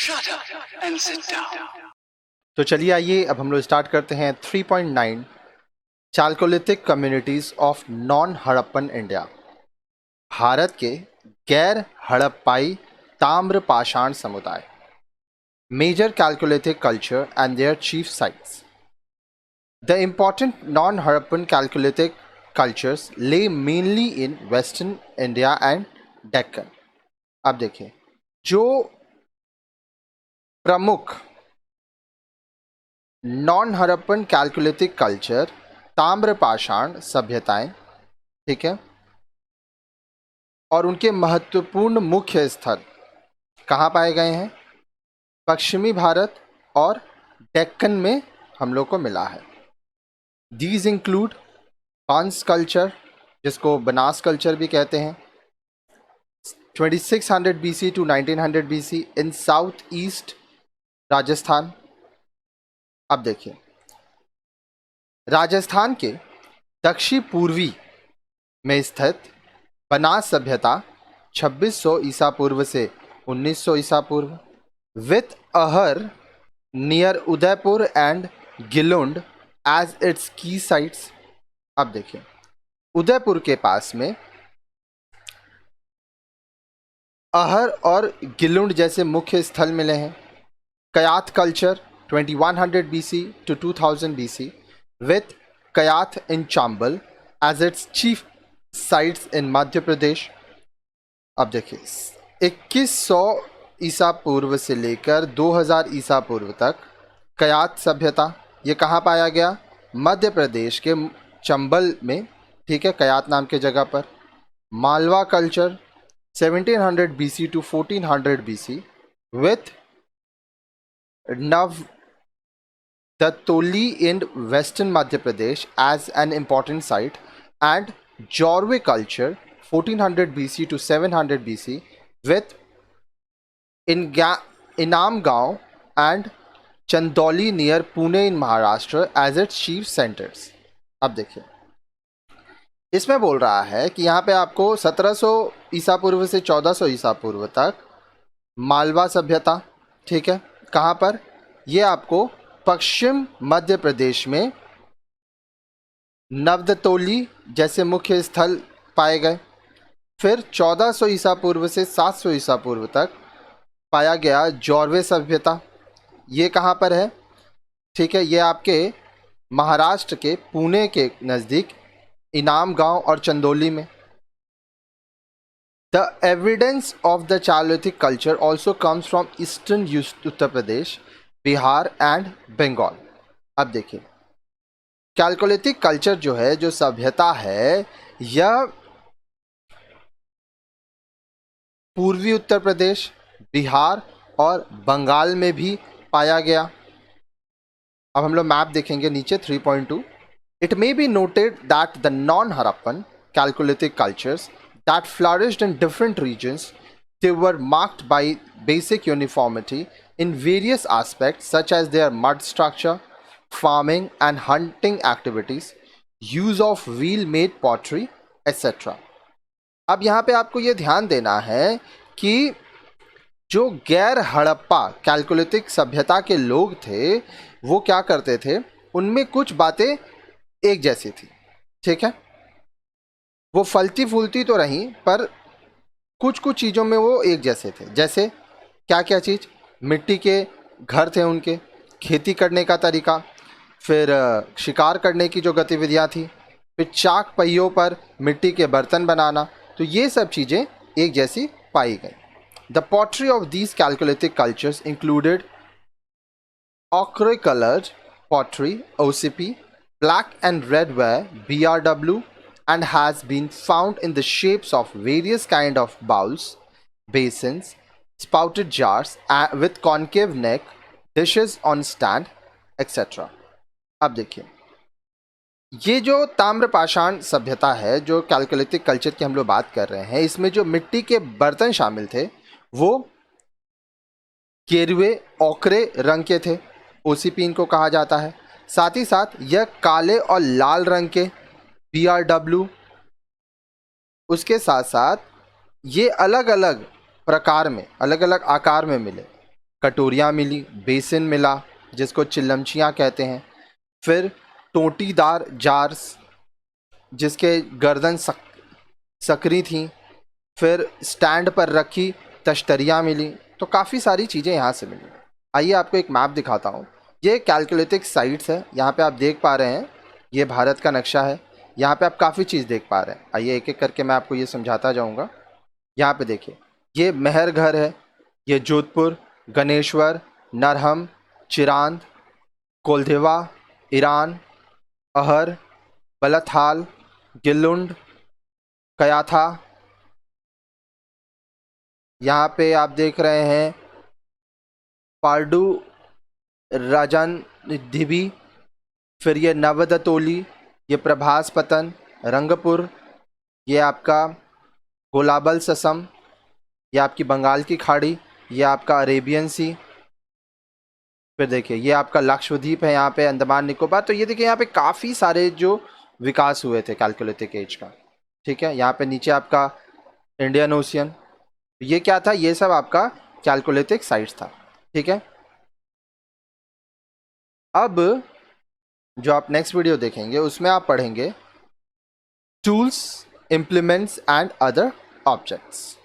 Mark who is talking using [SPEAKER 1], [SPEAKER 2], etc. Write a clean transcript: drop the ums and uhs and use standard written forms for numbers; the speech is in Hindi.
[SPEAKER 1] Shut up and sit down.
[SPEAKER 2] तो चलिए आइए अब हम लोग स्टार्ट करते हैं 3.9 chalcolithic communities of non Harappan India. भारत के गैर हड़प्पाई ताम्र पाषाण समुदाय, major chalcolithic culture and their chief sites. The important non Harappan chalcolithic cultures lie mainly in western India and Deccan. अब देखिए, जो प्रमुख नॉन हड़प्पन कैलकोलिथिक कल्चर ताम्रपाषाण सभ्यताएं, ठीक है, और उनके महत्वपूर्ण मुख्य स्थल कहाँ पाए गए हैं? पश्चिमी भारत और डेक्कन में हम लोग को मिला है। दीज इंक्लूड बांस कल्चर, जिसको बनास कल्चर भी कहते हैं, 2600 BC to 1900 BC in south east Rajasthan. अब देखिए, राजस्थान के दक्षिण पूर्वी में स्थित बनास सभ्यता 2600 ईसा पूर्व से 1900 ईसा पूर्व, with Ahar near Udaipur and Gilund as its key sites. अब देखिए, उदयपुर के पास में अहर और गिलुंड जैसे मुख्य स्थल मिले हैं। कयाथ culture 2100 BC to 2000 BC with Kayath in Chambal as its chief sites in Madhya Pradesh. अब देखिए, 2100 ईसा पूर्व से लेकर 2000 ईसा पूर्व तक कयाथ सभ्यता, ये कहाँ पाया गया? मध्य प्रदेश के चंबल में, ठीक है, कयाथ नाम के जगह पर। Malwa culture 1700 BC to 1400 BC with नव Datoli in western Madhya Pradesh as an important site, and Jorwe culture 1400 BC to 700 BC with Inamgaon and Chandoli near Pune in Maharashtra as its chief centers। अब देखिए, इसमें बोल रहा है कि यहाँ पे आपको 1700 ईसा पूर्व से 1400 ईसा पूर्व तक मालवा सभ्यता, ठीक है, कहाँ पर? ये आपको पश्चिम मध्य प्रदेश में नवदतोली जैसे मुख्य स्थल पाए गए। फिर 1400 ईसा पूर्व से 700 ईसा पूर्व तक पाया गया जौरवे सभ्यता, ये कहाँ पर है? ठीक है, ये आपके महाराष्ट्र के पुणे के नज़दीक इनाम गांव और चंदौली में। The evidence of the chalcolithic culture also comes from eastern Uttar Pradesh, Bihar and Bengal. अब देखिए, कैलकोलिथिक कल्चर जो है, जो सभ्यता है, यह पूर्वी उत्तर प्रदेश, बिहार और बंगाल में भी पाया गया। अब हम लोग मैप देखेंगे नीचे 3.2। It may be noted that the non Harappan chalcolithic cultures that flourished in different regions, they were marked by basic uniformity in various aspects such as their mud structure, farming and hunting activities, use of wheel-made pottery, etc. अब यहाँ पे आपको ये ध्यान देना है कि जो गैर हड़प्पा कैलकोलिथिक सभ्यता के लोग थे, वो क्या करते थे? उनमें कुछ बातें एक जैसी थी, ठीक है, वो फलती फूलती तो रहीं, पर कुछ कुछ चीज़ों में वो एक जैसे थे। जैसे क्या क्या चीज़? मिट्टी के घर थे उनके, खेती करने का तरीका, फिर शिकार करने की जो गतिविधियाँ थी, फिर चाक पहियों पर मिट्टी के बर्तन बनाना, तो ये सब चीज़ें एक जैसी पाई गई। The pottery of these chalcolithic cultures included ochre colored pottery OCP, black and red ware BRW, and has been found in the shapes of various kind of bowls, basins, spouted jars with concave neck, dishes on stand, etc. अब देखिए, ये जो ताम्रपाषाण सभ्यता है, जो कैलकोलिथिक कल्चर की हम लोग बात कर रहे हैं, इसमें जो मिट्टी के बर्तन शामिल थे वो केरुए ओकरे रंग के थे, OCP इनको कहा जाता है। साथ ही साथ यह काले और लाल रंग के BRW, उसके साथ साथ ये अलग अलग प्रकार में, अलग अलग आकार में मिले। कटोरियाँ मिली, बेसिन मिला जिसको चिल्लमचियाँ कहते हैं, फिर टोंटीदार जार्स जिसके गर्दन सकरी थी, फिर स्टैंड पर रखी तश्तरियाँ मिली। तो काफ़ी सारी चीज़ें यहाँ से मिली। आइए आपको एक मैप दिखाता हूँ। ये कैलकुलेटिक साइट्स है, यहाँ पे आप देख पा रहे हैं ये भारत का नक्शा है। यहाँ पे आप काफ़ी चीज़ देख पा रहे हैं। आइए एक एक करके मैं आपको ये समझाता जाऊँगा। यहाँ पे देखिए, ये मेहरगढ़ है, ये जोधपुर, गणेश्वर, नरहम, चिरांद, कोल्धिवा, ईरान, अहर, बलथाल, गिल्लुंड, कयाथा। यहाँ पे आप देख रहे हैं पारडू, राजन धिबी, फिर ये नवदतोली, ये प्रभास पतन, रंगपुर, ये आपका गोलाबल ससम, ये आपकी बंगाल की खाड़ी, ये आपका अरेबियन सी, फिर देखिए ये आपका लक्षद्वीप है यहाँ पे, अंडमान निकोबार। तो ये देखिए यहाँ पे काफ़ी सारे जो विकास हुए थे कैलकुलेटिक एज का। ठीक है, यहाँ पे नीचे आपका इंडियन ओशियन, ये क्या था, ये सब आपका कैलकुलेटिक साइट्स था। ठीक है, अब जो आप नेक्स्ट वीडियो देखेंगे उसमें आप पढ़ेंगे tools, implements and other objects.